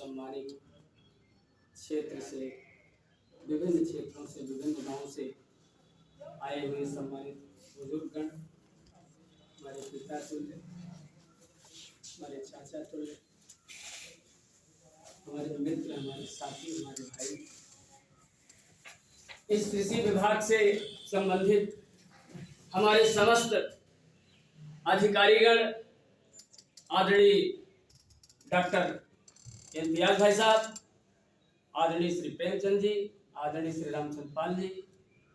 सम्मानित क्षेत्र से, विभिन्न क्षेत्रों से, विभिन्न गांवों से आए हुए सम्मानित बुजुर्गगण, हमारे पिता तुल्य, हमारे चाचा तुल्य, हमारे मित्र, हमारे साथी, हमारे भाई, इस कृषि विभाग से संबंधित हमारे समस्त अधिकारीगण, आदरणीय डॉक्टर इम्तियाज भाई साहब, आदरणीय श्री प्रेमचंद जी, आदरणीय श्री रामचंद्र पाल जी,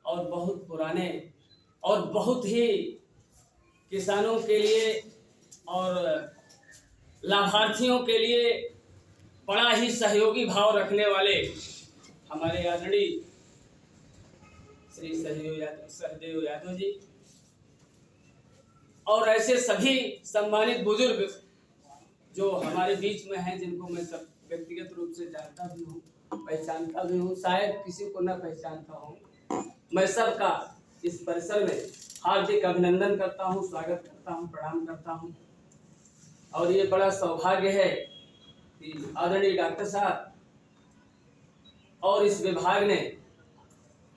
और बहुत पुराने और बहुत ही किसानों के लिए और लाभार्थियों के लिए बड़ा ही सहयोगी भाव रखने वाले हमारे आदरणीय श्री सहदेव यादव जी, और ऐसे सभी सम्मानित बुजुर्ग जो हमारे बीच में हैं, जिनको मैं सब व्यक्तिगत रूप से जानता भी हूँ, पहचानता भी हूँ, शायद किसी को न पहचानता हूँ। मैं सबका इस परिसर में हार्दिक अभिनंदन करता हूँ, स्वागत करता हूँ, प्रणाम करता हूँ। और ये बड़ा सौभाग्य है कि आदरणीय डॉक्टर साहब और इस विभाग ने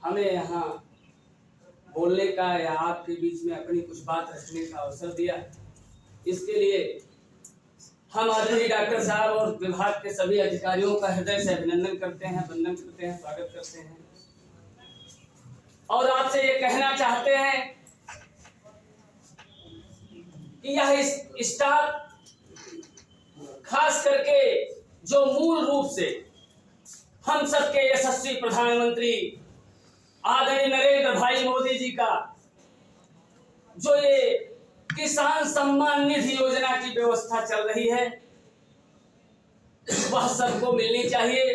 हमें यहाँ बोलने का या आपके बीच में अपनी कुछ बात रखने का अवसर दिया। इसके लिए हम आदरणीय डॉक्टर साहब और विभाग के सभी अधिकारियों का हृदय से अभिनंदन करते हैं, वंदन करते हैं, स्वागत करते हैं। और आपसे ये कहना चाहते हैं कि यह स्टाफ खास करके जो मूल रूप से हम सबके यशस्वी प्रधानमंत्री आदरणीय नरेंद्र भाई मोदी जी का जो ये किसान सम्मान निधि योजना की व्यवस्था चल रही है, वह सबको मिलनी चाहिए।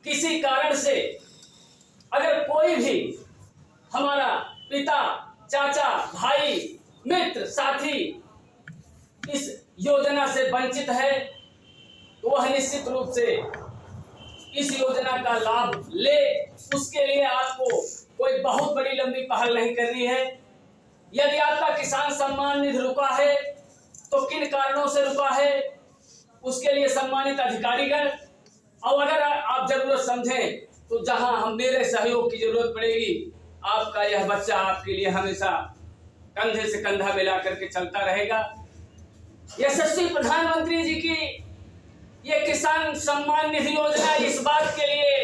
किसी कारण से अगर कोई भी हमारा पिता, चाचा, भाई, मित्र, साथी इस योजना से वंचित है, तो वह निश्चित रूप से इस योजना का लाभ ले। उसके लिए आपको कोई बहुत बड़ी लंबी पहल नहीं करनी है। यदि आपका किसान सम्मान निधि रुका है तो किन कारणों से रुका है, उसके लिए सम्मानित अधिकारीगण, और अगर आप जरूरत समझें तो जहां हम मेरे सहयोग की जरूरत पड़ेगी, आपका यह बच्चा आपके लिए हमेशा कंधे से कंधा मिला करके चलता रहेगा। यशस्वी प्रधानमंत्री जी की ये किसान सम्मान निधि योजना इस बात के लिए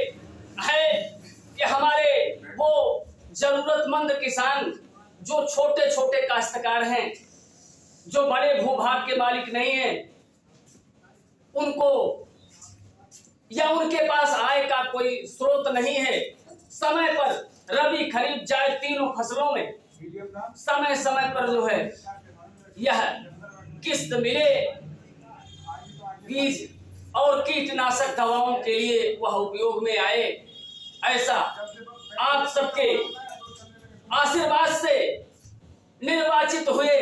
है कि हमारे वो जरूरतमंद किसान जो छोटे छोटे काश्तकार हैं, जो बड़े भूभाग के मालिक नहीं हैं, उनको या उनके पास आय का कोई स्रोत नहीं है, समय पर रबी, खरीफ, जायद तीनों फसलों में समय समय पर जो है यह किस्त मिले, बीज और कीटनाशक दवाओं के लिए वह उपयोग में आए, ऐसा आप सबके आशीर्वाद से निर्वाचित हुए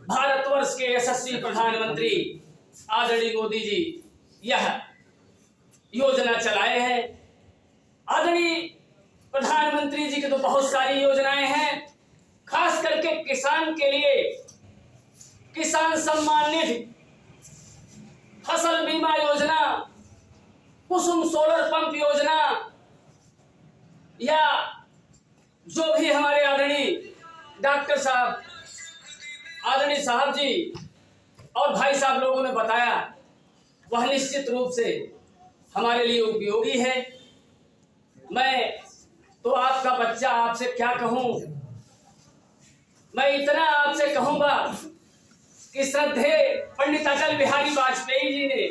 भारतवर्ष के यशस्वी प्रधानमंत्री आदरणीय मोदी जी यह योजना चलाए हैं। आदरणीय प्रधानमंत्री जी की तो बहुत सारी योजनाएं हैं, खास करके किसान के लिए किसान सम्मान निधि, फसल बीमा योजना, कुसुम सोलर पंप योजना, या जो भी हमारे आदरणीय डॉक्टर साहब, आदरणीय साहब जी और भाई साहब लोगों ने बताया, वह निश्चित रूप से हमारे लिए उपयोगी है। मैं तो आपका बच्चा, आपसे क्या कहूं, मैं इतना आपसे कहूंगा कि श्रद्धेय पंडित अटल बिहारी वाजपेयी जी ने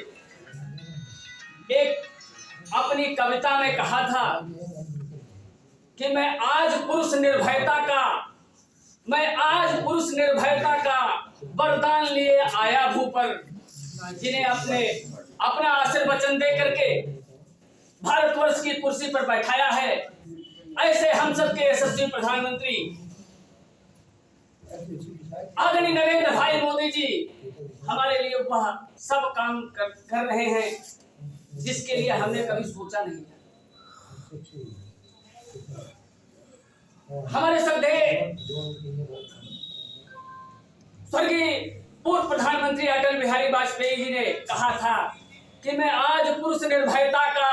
एक अपनी कविता में कहा था कि मैं आज पुरुष निर्भयता का वरदान लिए आया भू पर, जिन्हें अपना आशीर्वचन दे करके भारतवर्ष की कुर्सी पर बैठाया है। ऐसे हम सबके यशस्वी प्रधानमंत्री आदरणीय नरेंद्र भाई मोदी जी हमारे लिए वह सब काम कर रहे हैं जिसके लिए हमने कभी सोचा नहीं था। हमारे श्रद्धेय स्वर्गीय पूर्व प्रधानमंत्री अटल बिहारी वाजपेयी जी ने कहा था कि मैं आज पुरुष निर्भयता का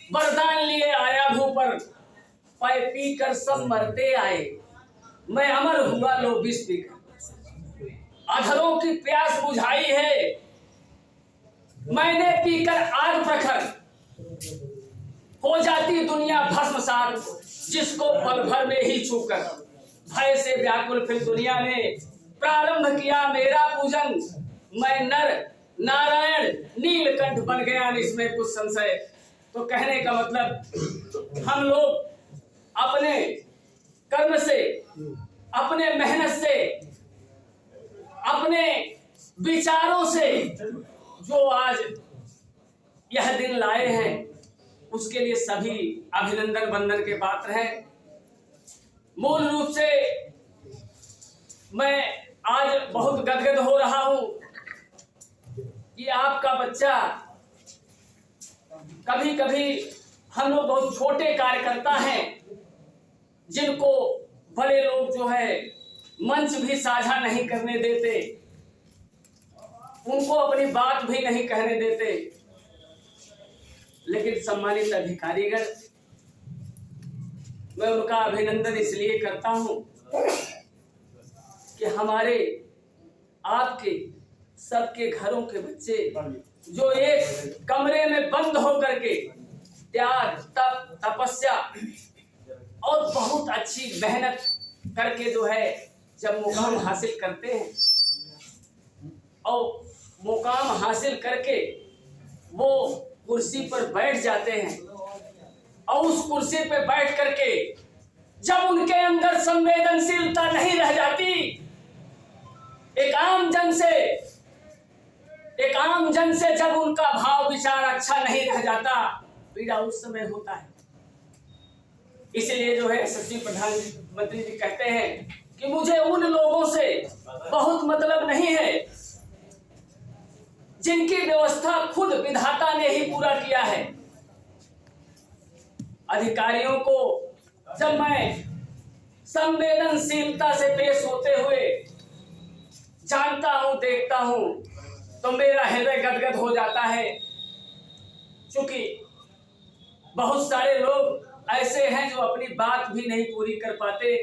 वरदान लिए आया हूं, पर पाए पी कर सब मरते आए, मैं अमर हुआ लो विष पीकर। अधरों की प्यास बुझाई है मैंने पीकर आग प्रखर, हो जाती दुनिया भस्मसात जिसको पल भर में ही छूकर। भय से व्याकुल फिर दुनिया ने प्रारंभ किया मेरा पूजन, मैं नर नारायण नीलकंठ बन गया, इसमें कुछ संशय। तो कहने का मतलब हम लोग अपने कर्म से, अपने मेहनत से, अपने विचारों से जो आज यह दिन लाए हैं, उसके लिए सभी अभिनंदन वंदन के पात्र हैं। मूल रूप से मैं आज बहुत गदगद हो रहा हूं कि आपका बच्चा, कभी कभी हम लोग बहुत छोटे कार्यकर्ता हैं जिनको बड़े लोग जो है मंच भी साझा नहीं करने देते, उनको अपनी बात भी नहीं कहने देते। लेकिन सम्मानित अधिकारीगण, मैं उनका अभिनंदन इसलिए करता हूं कि हमारे आपके सबके घरों के बच्चे जो एक कमरे में बंद होकर के त्याग, तप, तपस्या और बहुत अच्छी मेहनत करके जो है जब मुकाम हासिल करते हैं और मुकाम हासिल करके वो कुर्सी पर बैठ जाते हैं, और उस कुर्सी पर बैठ करके जब उनके अंदर संवेदनशीलता नहीं रह जाती, एक आम जन से जब उनका भाव विचार अच्छा नहीं रह जाता, पीड़ा उस समय होता है। इसलिए जो है यशस्वी प्रधानमंत्री जी कहते हैं कि मुझे उन लोगों से बहुत मतलब नहीं है जिनकी व्यवस्था खुद विधाता ने ही पूरा किया है। अधिकारियों को जब मैं संवेदनशीलता से पेश होते हुए जानता हूं, देखता हूं, तो मेरा हृदय गदगद हो जाता है। क्योंकि बहुत सारे लोग ऐसे हैं जो अपनी बात भी नहीं पूरी कर पाते,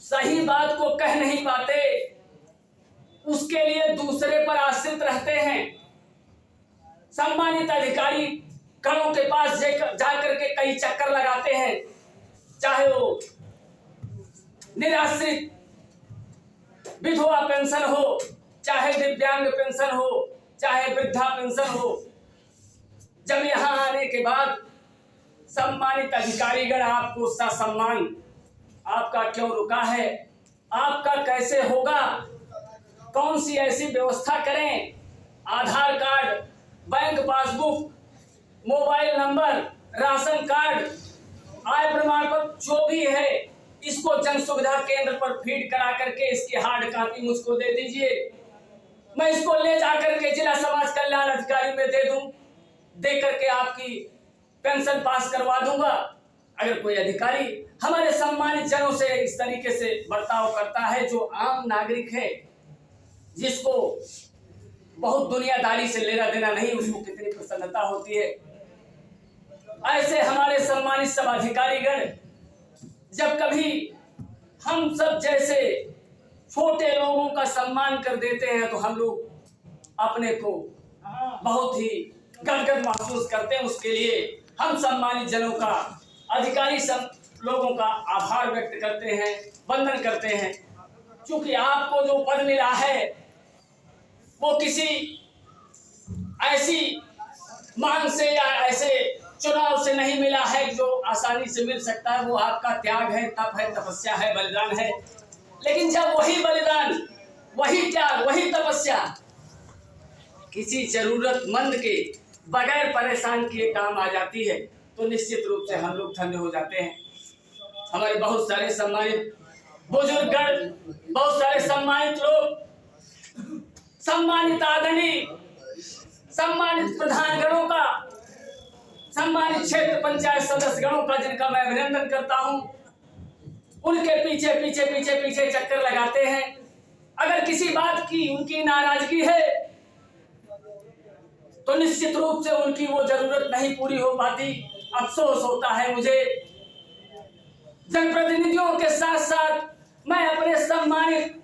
सही बात को कह नहीं पाते, उसके लिए दूसरे पर आश्रित रहते हैं। सम्मानित अधिकारी गणों के पास जाकर के कई चक्कर लगाते हैं, चाहे वो निराश्रित विधवा पेंशन हो, चाहे दिव्यांग पेंशन हो, चाहे वृद्धा पेंशन हो। जब यहां आने के बाद सम्मानित अधिकारीगण आपको सम्मान आपका क्यों रुका है, आपका कैसे होगा, कौन सी ऐसी व्यवस्था करें, Aadhaar card, bank passbook, mobile number, ration card, आय प्रमाण पत्र जो भी है, इसको जन सुविधा केंद्र पर फीड करा करके इसकी हार्ड कॉपी मुझको दे दीजिए, मैं इसको ले जाकर के जिला समाज कल्याण अधिकारी में दे दूं, दे करके आपकी पेंशन पास करवा दूंगा। अगर कोई अधिकारी हमारे सम्मानित जनों से इस तरीके से बर्ताव करता है, जो आम नागरिक है, जिसको बहुत दुनियादारी से लेना देना नहीं, उसको कितनी प्रसन्नता होती है। ऐसे हमारे सम्मानित सब अधिकारीगण जब कभी हम सब जैसे छोटे लोगों का सम्मान कर देते हैं, तो हम लोग अपने को बहुत ही गदगद महसूस करते हैं। उसके लिए हम सम्मानित जनों का, अधिकारी सब लोगों का आभार व्यक्त करते हैं, वंदन करते हैं। क्योंकि आपको जो पद मिला है वो किसी ऐसी मांग से या ऐसे चुनाव से नहीं मिला है जो आसानी से मिल सकता है। वो आपका त्याग है, तप है, तपस्या है, बलिदान है। लेकिन जब वही बलिदान, वही त्याग, वही तपस्या किसी जरूरतमंद के बगैर परेशान किए काम आ जाती है, तो निश्चित रूप से हम लोग धन्य हो जाते हैं। हमारे बहुत सारे सम्मानित बुजुर्गगण, बहुत सारे सम्मानित लोग, सम्मानित आदरणीय, सम्मानित प्रधानगणों का, सम्मानित क्षेत्र पंचायत सदस्य गणों का, जिनका मैं अभिनंदन करता हूं, उनके पीछे पीछे पीछे पीछे चक्कर लगाते हैं। अगर किसी बात की उनकी नाराजगी है तो निश्चित रूप से उनकी वो जरूरत नहीं पूरी हो पाती। अफसोस होता है मुझे। जनप्रतिनिधियों के साथ साथ मैं अपने सम्मानित,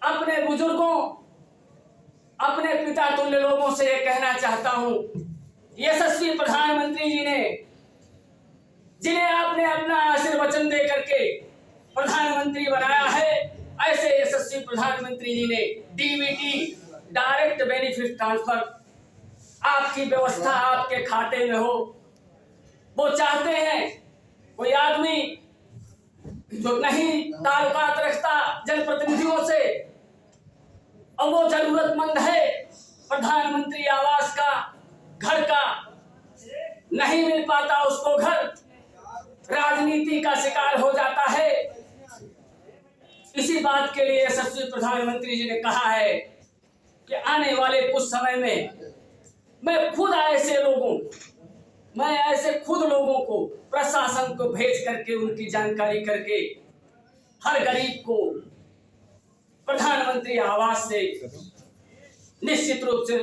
अपने बुजुर्गों, अपने पिता तुल्य लोगों से यह कहना चाहता हूं, यशस्वी प्रधानमंत्री जी ने, जिन्हें आपने अपना आशीर्वचन दे करके प्रधानमंत्री बनाया है, ऐसे यशस्वी प्रधानमंत्री जी ने डीबीटी, डायरेक्ट बेनिफिट ट्रांसफर, आपकी व्यवस्था आपके खाते में हो। वो चाहते हैं कोई आदमी जो नहीं ताल्लुकात रखता जनप्रतिनिधियों से और वो जरूरतमंद है, प्रधानमंत्री आवास का, घर का नहीं मिल पाता, उसको घर, राजनीति का शिकार हो जाता है। इसी बात के लिए यशस्वी प्रधानमंत्री जी ने कहा है कि आने वाले कुछ समय में मैं खुद ऐसे लोगों को प्रशासन को भेज करके उनकी जानकारी करके हर गरीब को प्रधानमंत्री आवास से निश्चित रूप से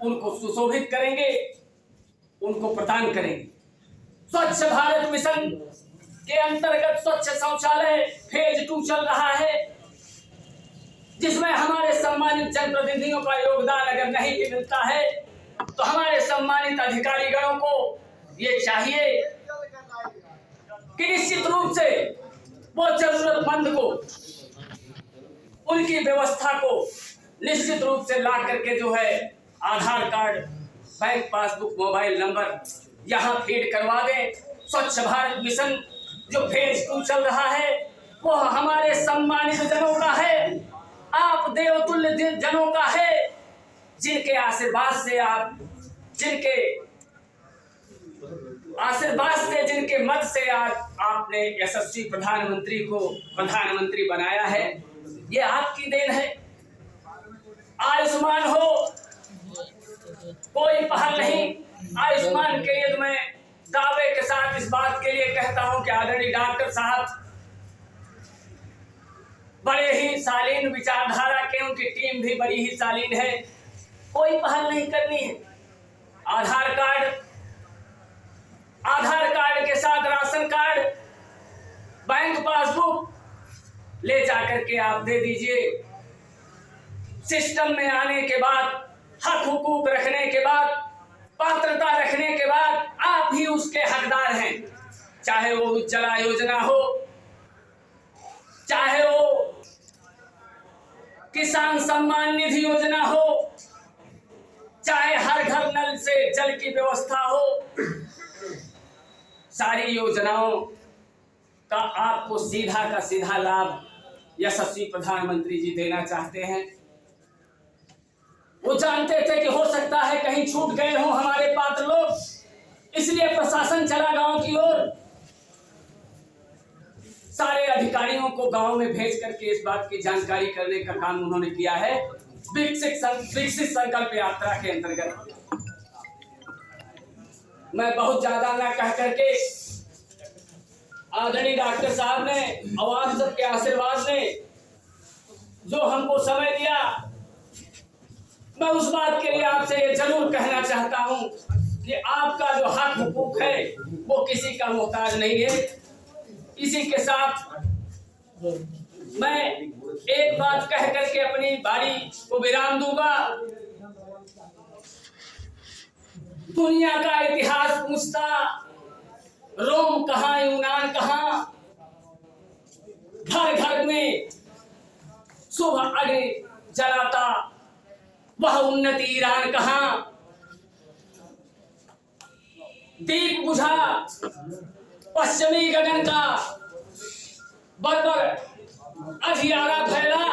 उनको सुशोभित करेंगे, उनको प्रदान करेंगे। स्वच्छ भारत मिशन के अंतर्गत स्वच्छ शौचालय फेज 2 चल रहा है, जिसमें हमारे सम्मानित जनप्रतिनिधियों का योगदान अगर नहीं भी मिलता है तो हमारे सम्मानित अधिकारीगणों को ये चाहिए कि निश्चित रूप से वो जरूरतमंद को, उनकी व्यवस्था को निश्चित रूप से ला करके जो है Aadhaar card, bank passbook, mobile number यहाँ फीड करवा दें। स्वच्छ भारत मिशन जो फेज 2 चल रहा है वो हमारे सम्मानित जनों का है, आप देवतुल्य जनों का है, जिनके आशीर्वाद से जिनके मत से आज आपने यशस्वी प्रधानमंत्री को प्रधानमंत्री बनाया है। ये आपकी देन है। आयुष्मान हो, कोई पहल नहीं। आयुष्मान के लिए तो मैं दावे के साथ इस बात के लिए कहता हूं कि आदरणीय डॉक्टर साहब बड़े ही शालीन विचारधारा के, उनकी टीम भी बड़ी ही शालीन है। कोई पहल नहीं करनी है। आधार कार्ड के साथ राशन कार्ड, बैंक पासबुक ले जाकर के आप दे दीजिए। सिस्टम में आने के बाद, हक हुकूक रखने के बाद, पात्रता रखने के बाद आप ही उसके हकदार हैं। चाहे वो उज्ज्वला योजना हो, चाहे वो किसान सम्मान निधि योजना हो, चाहे हर घर नल से जल की व्यवस्था हो, सारी योजनाओं का आपको सीधा का सीधा लाभ यशस्वी प्रधानमंत्री जी देना चाहते हैं। वो जानते थे कि हो सकता है कहीं छूट गए हों हमारे पात्र लोग, इसलिए प्रशासन चला गांव की ओर। सारे अधिकारियों को गांव में भेज करके इस बात की जानकारी करने का काम उन्होंने किया है विकसित संकल्प यात्रा के अंतर्गत। मैं बहुत ज्यादा ना कह करके आदरणीय डॉक्टर साहब ने और आप सबके आशीर्वाद ने जो हमको समय दिया, मैं उस बात के लिए आपसे ये जरूर कहना चाहता हूं कि आपका जो हक हुकूक है वो किसी का मोहताज नहीं है। इसी के साथ मैं एक बात कह करके अपनी बारी को विराम दूंगा। दुनिया का इतिहास पूछता, रोम कहाँ, यूनान कहाँ, घर घर में सुबह अग्नि जलाता वह उन्नति ईरान कहाँ, दीप बुझा पश्चिमी गगन का बर्बर अधियारा फैला,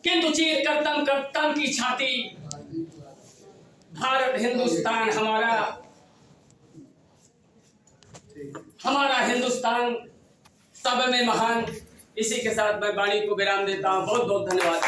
किंतु चीर करतम की छाती, भारत हिंदुस्तान हमारा हिंदुस्तान सब में महान। इसी के साथ मैं वाणी को विराम देता हूँ। बहुत बहुत धन्यवाद।